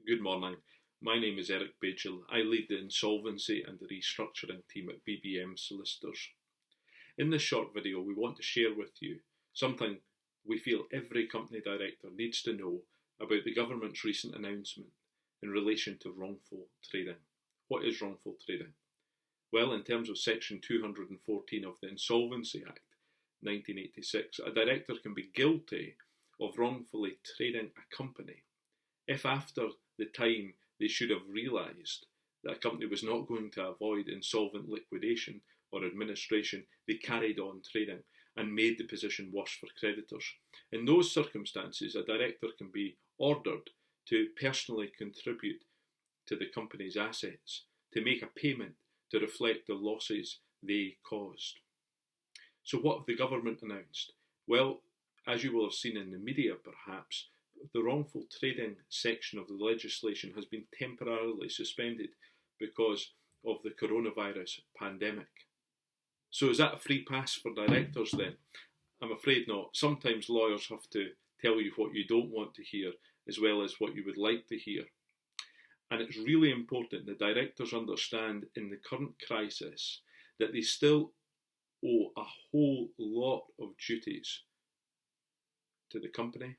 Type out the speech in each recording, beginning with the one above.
Good morning. My name is Baijal. I lead the insolvency and the restructuring team at BBM Solicitors. In this short video, we want to share with you something we feel every company director needs to know about the government's recent announcement in relation to wrongful trading. What is wrongful trading? Well, in terms of Section 214 of the Insolvency Act 1986, a director can be guilty of wrongfully trading a company if after the time they should have realised that a company was not going to avoid insolvent liquidation or administration, they carried on trading and made the position worse for creditors. In those circumstances, a director can be ordered to personally contribute to the company's assets, to make a payment to reflect the losses they caused. So what have the government announced? Well, as you will have seen in the media perhaps, the wrongful trading section of the legislation has been temporarily suspended because of the coronavirus pandemic. So is that a free pass for directors then? I'm afraid not. Sometimes lawyers have to tell you what you don't want to hear as well as what you would like to hear. And it's really important that directors understand in the current crisis that they still owe a whole lot of duties to the company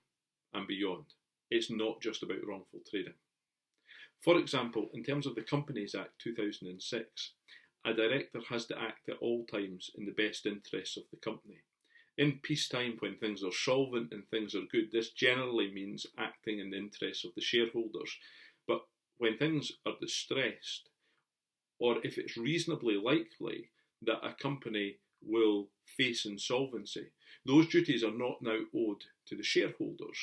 and beyond. It's not just about wrongful trading. For example, in terms of the Companies Act 2006, a director has to act at all times in the best interests of the company. In peacetime, when things are solvent and things are good, this generally means acting in the interests of the shareholders. But when things are distressed, or if it's reasonably likely that a company will face insolvency, those duties are not now owed to the shareholders,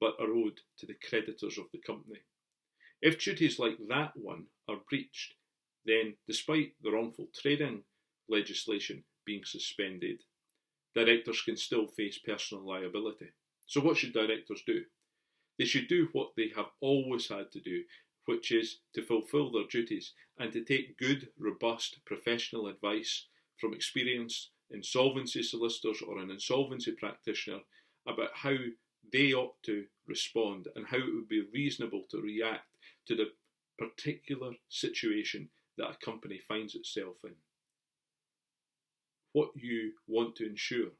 but are owed to the creditors of the company. If duties like that one are breached, then despite the wrongful trading legislation being suspended, directors can still face personal liability. So what should directors do? They should do what they have always had to do, which is to fulfil their duties and to take good, robust, professional advice from experienced insolvency solicitors or an insolvency practitioner about how they ought to respond and how it would be reasonable to react to the particular situation that a company finds itself in. What you want to ensure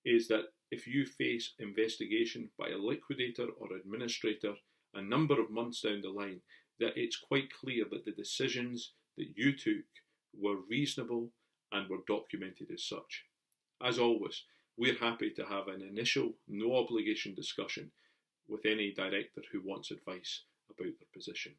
is that if you face investigation by a liquidator or administrator a number of months down the line, that it's quite clear that the decisions that you took were reasonable and were documented as such. As always, we're happy to have an initial, no obligation discussion with any director who wants advice about their position.